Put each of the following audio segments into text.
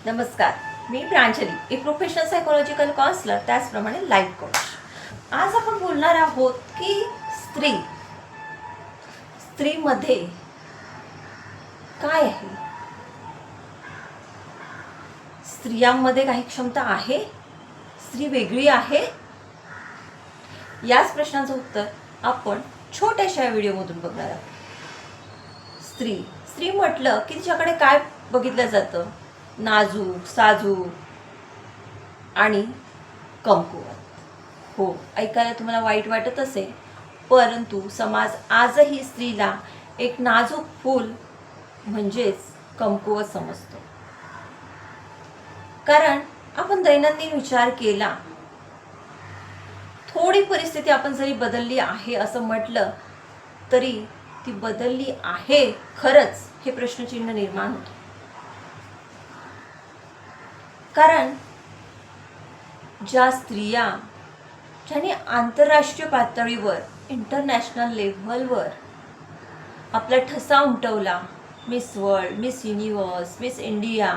नमस्कार, मी प्रांजली, एक professional psychological counsellor, त्याचप्रमाणे लाईफ कोच. आज आपण बोलणार आहोत की स्त्रीमध्ये काय आहे. स्त्रियांमध्ये काही क्षमता आहे? स्त्री वेगळी आहे? याच प्रश्नाचं उत्तर आपण छोट्याशा व्हिडिओमधून बघणार आहोत. स्त्री म्हटलं की तिच्याकडे काय बघितलं जातं? नाजूक, साजूक आणि कमकुवत. हो, ऐकायला तुम्हाला वाईट वाटत असेल, परंतु समाज आजही स्त्रीला एक नाजूक फूल म्हणजेच कमकुवत समजतो. कारण आपण दैनंदिन विचार केला, थोडी परिस्थिती आपण जरी बदलली आहे असं म्हटलं तरी ती बदलली आहे खरंच हे प्रश्नचिन्ह निर्माण होतं. कारण ज्या स्त्रिया ज्यांनी आंतरराष्ट्रीय पातळीवर, इंटरनॅशनल लेव्हलवर आपला ठसा उमटवला, miss world, miss universe, miss India,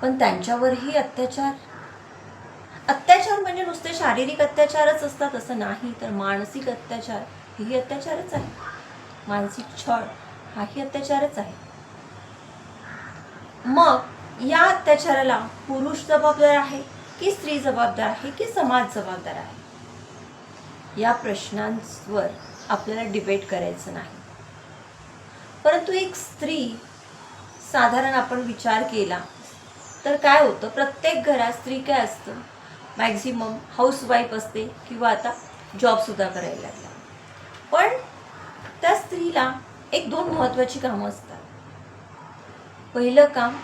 पण त्यांच्यावरही अत्याचार म्हणजे नुसते शारीरिक अत्याचारच असतात असं नाही, तर मानसिक अत्याचार हेही अत्याचारच आहे. मानसिक छळ हाही अत्याचारच आहे. मग या अत्याचाराला पुरुष जबाबदार आहे की स्त्री जबाबदार आहे की समाज जबाबदार आहे? या प्रश्नांवर आपल्याला डिबेट करायचं नाही. परंतु एक स्त्री, साधारण आपण विचार केला तर काय होतं, प्रत्येक घरात स्त्री काय असतं, मॅक्झिमम हाऊसवाईफ असते किंवा आता जॉबसुद्धा करायला लागला. पण त्या स्त्रीला एक दोन महत्त्वाची कामं असतात. पहिलं काम,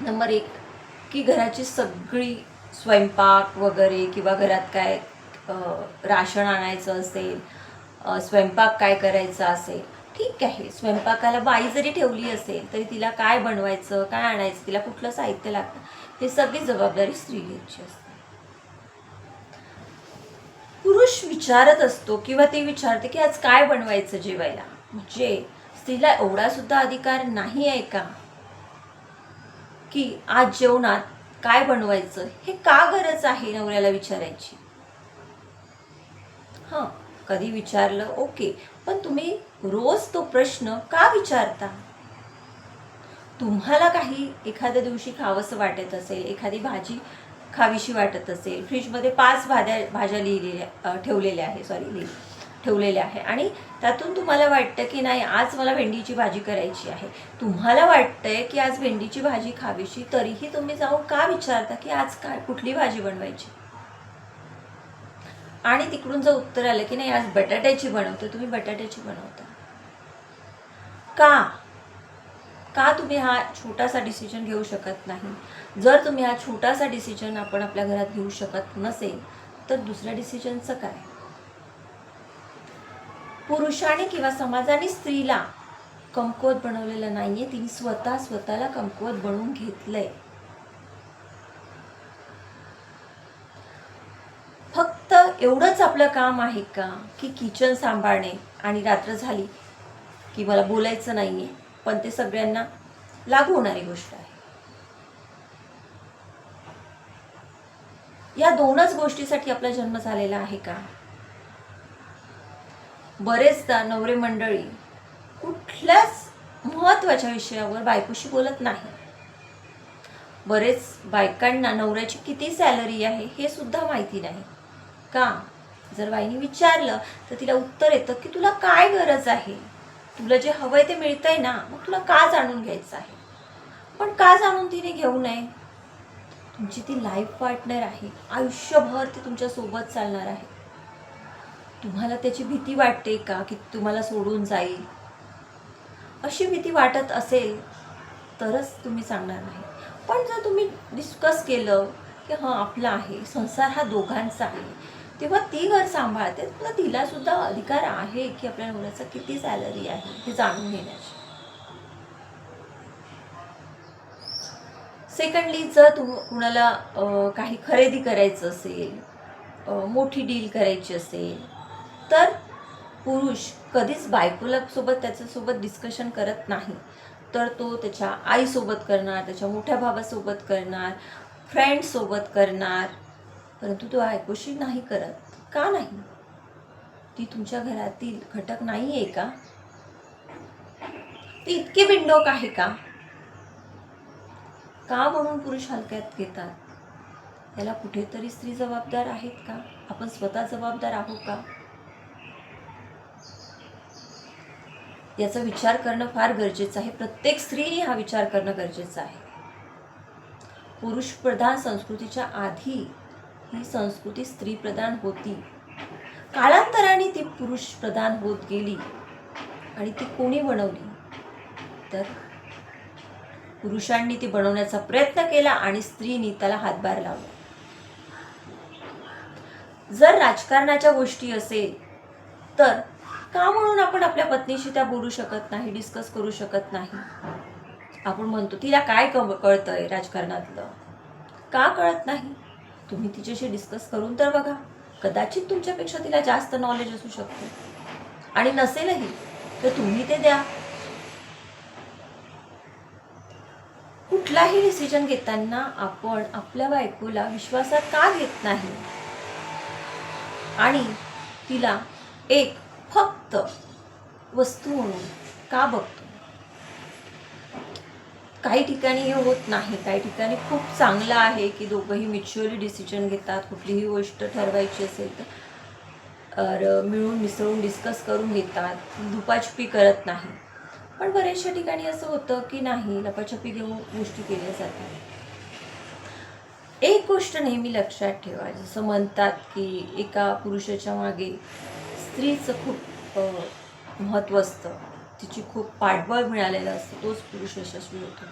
नंबर 1, की घराची सगळी स्वयंपाक वगैरे किंवा घरात काय राशन आणायचं असेल, स्वयंपाक काय करायचा असेल, ठीक आहे, स्वयंपाकाला बाई जरी ठेवली असेल तरी तिला काय बनवायचं, काय आणायचं, तिला कुठलं साहित्य लागतं, हे सगळी जबाबदारी स्त्री घ्यायची असते. पुरुष विचारत असतो किंवा ती विचारते की आज काय बनवायचं जेवायला. म्हणजे स्त्रीला एवढा सुद्धा अधिकार नाही आहे का की आज जेवणात काय बनवायचं हे का गरज आहे नवऱ्याला विचारायची? हां, कधी विचारलं ओके, पण तुम्ही रोज तो प्रश्न का विचारता? तुम्हाला काही एखाद्या दिवशी खावंसं वाटत असेल, एखादी भाजी खावीशी वाटत असेल, फ्रीजमध्ये 5 भाज्या ठेवलेल्या आहे आणि त्यातून तुम्हाला वाटतं की नाही, आज मला भेंडीची भाजी करायची आहे. तुम्हाला वाटतंय की आज भेंडीची भाजी खावीशी, तरीही तुम्ही जाऊन का विचारता की आज कुठली भाजी बनवायची? आणि तिकडून जर उत्तर आलं की नाही आज बटाट्याची बनवतो, तुम्ही बटाट्याची बनवता. का तुम्ही हा छोटासा डिसिजन घेऊ शकत नाही? जर तुम्ही हा छोटासा डिसिजन आपण आपल्या घरात घेऊ शकत नसेल तर दुसऱ्या डिसिजनचं काय? पुरुषाने किंवा समाजाने स्त्रीला कमकुवत बनवलेलं नाहीये, तिने स्वतःला कमकुवत बनवून घेतलंय. फक्त एवढंच आपलं काम आहे का की किचन सांभाळणे आणि रात्र झाली की मला बोलायचं नाहीये, पण ते सगळ्यांना लागू होणारी गोष्ट आहे. या दोनच गोष्टीसाठी आपला जन्म झालेला आहे का? बरेचदा नवरे मंडळी कुठल्याच महत्त्वाच्या विषयावर बायकोशी बोलत नाही. बरेच बायकांना नवऱ्याची किती सॅलरी आहे हे सुद्धा माहिती नाही. का? जर बाईने विचारलं तर तिला उत्तर येतं की तुला काय गरज आहे, तुला जे हवंय ते मिळतंय ना, मग तुला का जाणून घ्यायचं आहे? पण का जाणून तिने घेऊ नये? तुमची ती लाईफ पार्टनर आहे, आयुष्यभर ती तुमच्या सोबत चालणार आहे. तुम्हाला त्याची भीती वाटते का की तुम्हाला सोडून जाईल? अशी भीती वाटत असेल तरच तुम्ही सांगणार नाही. पण जर तुम्ही डिस्कस केलं की हां आपला आहे, संसार हा दोघांचा आहे, तेव्हा ती घर सांभाळते, तर तिला सुद्धा अधिकार आहे की आपल्या नवऱ्याचा किती सॅलरी आहे हे जाणून घेण्याची. सेकंडली, जर कुणाला काही खरेदी करायचं असेल, मोठी डील करायची असेल, तर पुरुष कधीच बायकोला त्याच्यासोबत डिस्कशन करत नाही. तर तो त्याच्या आईसोबत करणार, त्याच्या मोठ्या भावासोबत करणार, फ्रेंड्ससोबत करणार, परंतु तो ऐकोशी नाही करत. का नाही? ती तुमच्या घरातील घटक नाही आहे का? ती इतकी बिनडोक आहे का? का म्हणून पुरुष हलक्यात घेतात? याला कुठेतरी स्त्री जबाबदार आहेत का? आपण स्वतः जबाबदार आहोत का? याचा विचार करणं फार गरजेचं आहे. प्रत्येक स्त्रीने हा विचार करणं गरजेचं आहे. पुरुष प्रधान संस्कृतीच्या आधी ही संस्कृती स्त्री प्रधान होती. कालांतराने ती पुरुष प्रधान होत गेली. आणि ती कोणी बनवली? तर पुरुषांनी ती बनवण्याचा प्रयत्न केला आणि स्त्रीनी त्याला हातभार लावला. जर राजकारणाच्या गोष्टी असेल तर का म्हणून आपण आपल्या पत्नीशी त्या बोलू शकत नाही, डिस्कस करू शकत नाही? आपण म्हणतो तिला काय कळतंय राजकारणातलं? का कळत नाही? तुम्ही तिच्याशी डिस्कस करून तर बघा. कदाचित तुमच्यापेक्षा तिला जास्त नॉलेज असू शकते, आणि नसेलही तर तुम्ही ते द्या. कुठलाही डिसिजन घेताना आपण आपल्या बायकोला विश्वासात का घेत नाही आणि तिला एक फक्त वस्तू म्हणून का बघतो? काही ठिकाणी हे होत नाही. काही ठिकाणी खूप चांगलं आहे की दोघंही म्युच्युअली डिसिजन घेतात. कुठलीही गोष्ट ठरवायची असेल तर मिळून मिसळून डिस्कस करून घेतात, लुपाछुपी करत नाही. पण बऱ्याचशा ठिकाणी असं होतं की नाही, लपाछपी घेऊन गोष्टी केल्या जातात. एक गोष्ट नेहमी लक्षात ठेवा, जसं म्हणतात की एका पुरुषाच्या मागे स्त्रीचं खूप महत्त्व असतं, तिची खूप पाठबळ मिळालेलं असतं, तोच पुरुष यशस्वी होतो.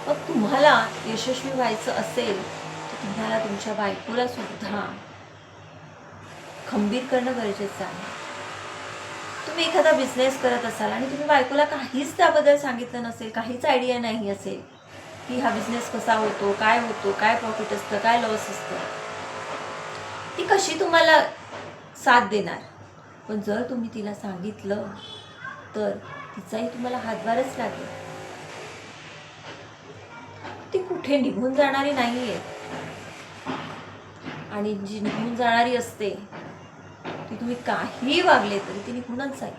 मग तुम्हाला यशस्वी व्हायचं असेल तर तुम्हाला तुमच्या बायकोला सुद्धा खंबीर करणं गरजेचं आहे. तुम्ही एखादा बिझनेस करत असाल आणि तुम्ही बायकोला काहीच त्याबद्दल सांगितलं नसेल, काहीच आयडिया नाही असेल की हा बिझनेस कसा होतो, काय प्रॉफिट असतं, काय लॉस असतं, ती कशी तुम्हाला साथ देणार? पण जर तुम्ही तिला सांगितलं तर तिचाही तुम्हाला हातभारच लागेल. ती कुठे निघून जाणारी नाहीये, आणि जी निघून जाणारी असते ती तुम्ही काही वागले तरी ती निघूनच जाईल.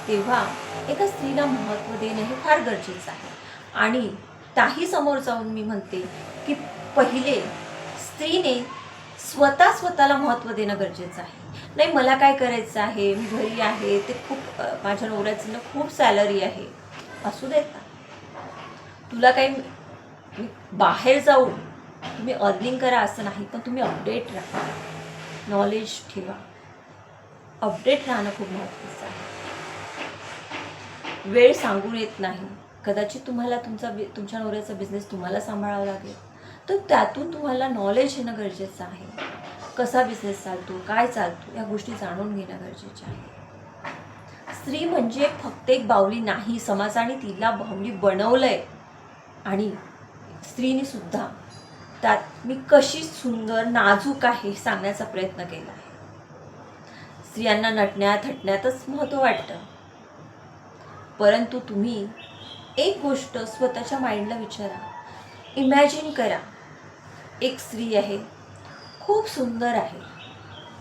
तेव्हा एका स्त्रीला महत्त्व देणं हे फार गरजेचं आहे. आणि त्याही समोर जाऊन मी म्हणते की पहिले स्त्रीने स्वतःला महत्त्व देणं गरजेचं आहे. नाही, मला काय करायचं आहे, मी घरी आहे, ते खूप माझ्या नवऱ्याचं ना खूप सॅलरी आहे, असू देत ना. तुला काही बाहेर जाऊन तुम्ही अर्निंग करा असं नाही, पण तुम्ही अपडेट राहा, नॉलेज ठेवा. अपडेट राहणं खूप महत्त्वाचं आहे. वेळ सांगून येत नाही. कदाचित तुम्हाला तुमच्या नवऱ्याचा बिझनेस तुम्हाला सांभाळावा लागेल, तर त्यातून तुम्हाला नॉलेज येणं गरजेचं आहे. कसा बिझनेस चालतो, काय चालतो, या गोष्टी जाणून घेणं गरजेचं आहे. स्त्री म्हणजे फक्त एक बाहुली नाही, समाजाने तिला बाहुली बनवलंय. आणि स्त्रीने सुद्धा त्यात मी कशी सुंदर नाजूक आहे सांगण्याचा प्रयत्न केला आहे. स्त्रियांना नटण्यात हटण्यातच महत्त्व वाटतं, परंतु तुम्ही एक गोष्ट स्वतःच्या माइंडला विचारा, इमॅजिन करा, एक स्त्री आहे, खूप सुंदर आहे,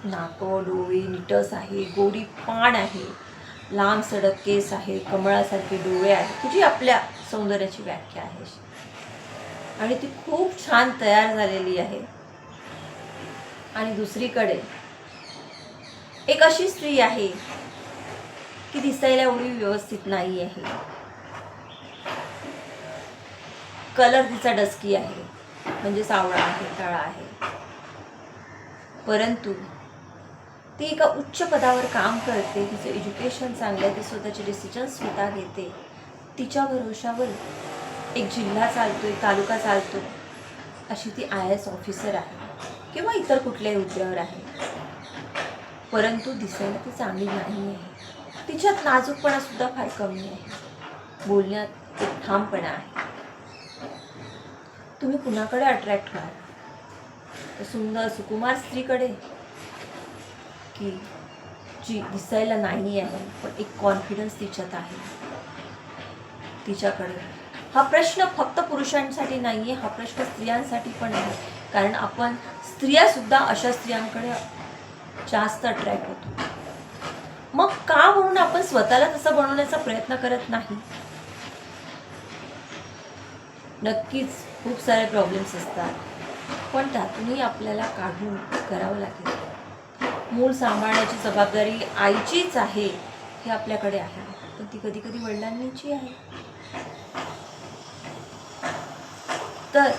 नाकं डोळे निटस आहे, गोरी पाण आहे, लांब सडक केस आहे, कमळासारखे डोळे आहेत, तुझी आपल्या सौंदर्याची व्याख्या आहे, आणि ती खूप छान तयार झालेली आहे. आणि दुसरीकडे एक अशी स्त्री आहे की दिसायला एवढी व्यवस्थित नाही आहे, कलर तिचा डस्की आहे, म्हणजे सावळा आहे, काळा आहे, परंतु ती एका उच्च पदावर काम करते, तिचं एज्युकेशन चांगलं आहे, ती स्वतःचे डिसिजन स्वतः घेते, तिच्या भरोशावर एक जिल्हा चालतो, एक तालुका चालतो, अशी ती IAS ऑफिसर आहे किंवा इतर कुठल्याही हुद्द्यावर आहे. परंतु दिसायला ती चांगली नाही आहे, तिच्यात नाजूकपणा सुद्धा फार कमी आहे, बोलण्यात एक ठामपणा आहे. तुम्ही कुणाकडे अट्रॅक्ट व्हाल? सुंदर सुकुमार स्त्रीकडे, की जी दिसायला नाही आहे पण एक कॉन्फिडन्स तिच्यात आहे, तिच्याकडे. हा प्रश्न फक्त पुरुषांसाठी नाही आहे, हा प्रश्न स्त्रियांसाठी पण आहे. कारण आपण स्त्रियासुद्धा अशा स्त्रियांकडे जास्त अट्रॅक्ट होतो. मग का म्हणून आपण स्वतःला तसं बनवण्याचा प्रयत्न करत नाही? नक्कीच खूप सारे प्रॉब्लेम्स असतात, पण त्यातूनही आपल्याला काढून करावं लागेल. मूल सांभाळण्याची जबाबदारी आईचीच आहे हे आपल्याकडे आहे, पण ती कधी कधी वडिलांनीची आहे. तर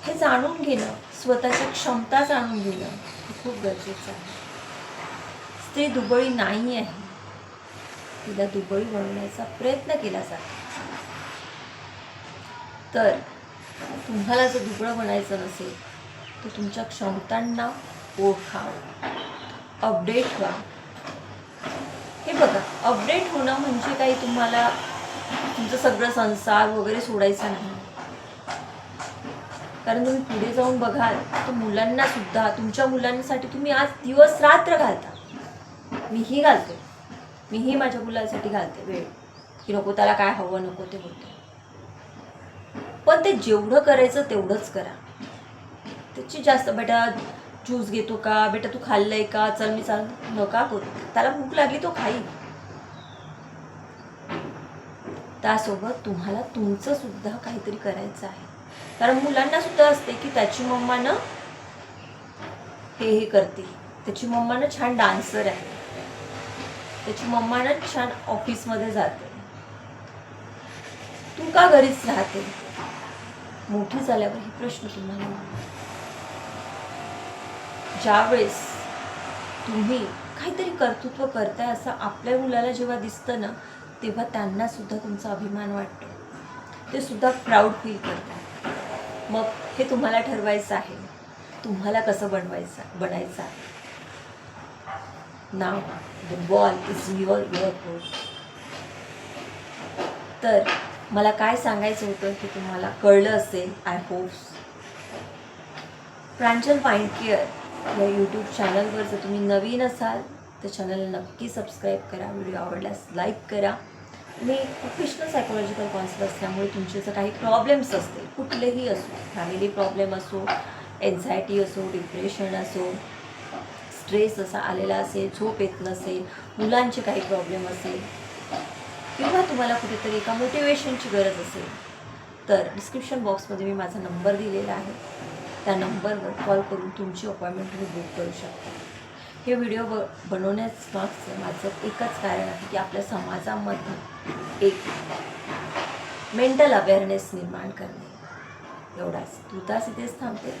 हे जाणून घेणं, स्वतःच्या क्षमता जाणून घेणं हे खूप गरजेचं आहे. स्त्री दुबळी नाही आहे, तिला दुबळी बनवण्याचा प्रयत्न केला जातो. तर तुम्हाला जर दुबळं बनायचं नसेल तर तुमच्या क्षमतांना ओळखा, अपडेट व्हा. हे बघा, अपडेट होणं म्हणजे काही तुम्हाला तुमचं सगळं संसार वगैरे सोडायचं नाही. कारण तुम्ही पुढे जाऊन बघाल तर मुलांना सुद्धा, तुमच्या मुलांसाठी तुम्ही आज दिवस रात्र घालता. मीही घालते, मीही माझ्या मुलांसाठी घालते वेळ, की नको त्याला काय हवं नको ते होतं. पण ते जेवढं करायचं तेवढंच करा. त्याची जास्त, बेटा ज्यूस घेतो का, बेटा तू खाल्लंय का, चल मी चाल, नका करू. त्याला भूक लागली तो खाईल. त्यासोबत तुम्हाला तुमचं सुद्धा काहीतरी करायचं आहे. कारण मुलांना सुद्धा असते की त्याची मम्मा ना हे करते, त्याची मम्मा ना छान डान्सर आहे, त्याची मम्मा ना छान ऑफिसमध्ये जाते, तू का घरीच राहते. मोठी झाल्यावर हे प्रश्न तुम्हाला, ज्यावेळेस तुम्ही काहीतरी कर्तृत्व करताय असं आपल्या मुलाला जेव्हा दिसतं ना, तेव्हा त्यांना सुद्धा तुमचा अभिमान वाटतो, ते सुद्धा प्राऊड फील करतात. मग हे तुम्हाला ठरवायचं आहे, तुम्हाला कसं बनायचं आहे. नाव the ball is your court. तर मला काय सांगायचं होतं हे तुम्हाला कळलं असेल, I hopes. Pranjal mind care या यूट्यूब चॅनलवर जर तुम्ही नवीन असाल तर चॅनलला नक्की सबस्क्राईब करा, व्हिडिओ आवडल्यास लाईक करा. मी प्रोफेशनल सायकोलॉजिकल काउन्सिलर असल्यामुळे तुमचे जर काही प्रॉब्लेम्स असतील, कुठलेही असो, फॅमिली प्रॉब्लेम असो, एन्झायटी असो, डिप्रेशन असो, स्ट्रेस असा आलेला असेल, झोप येत नसेल, मुलांचे काही प्रॉब्लेम असेल, किंवा तुम्हाला कुठेतरी एका मोटिवेशनची गरज असेल, तर डिस्क्रिप्शन बॉक्समध्ये मी माझा नंबर दिलेला आहे. त्या नंबरवर कॉल करून तुमची अपॉइंटमेंट तुम्ही बुक करू शकता. हे व्हिडिओ बनवण्यास मागचं माझं एकच कारण आहे की आपल्या समाजामध्ये एक मेंटल अवेअरनेस निर्माण करणे. एवढाच. तुर्तास इथेच थांबते.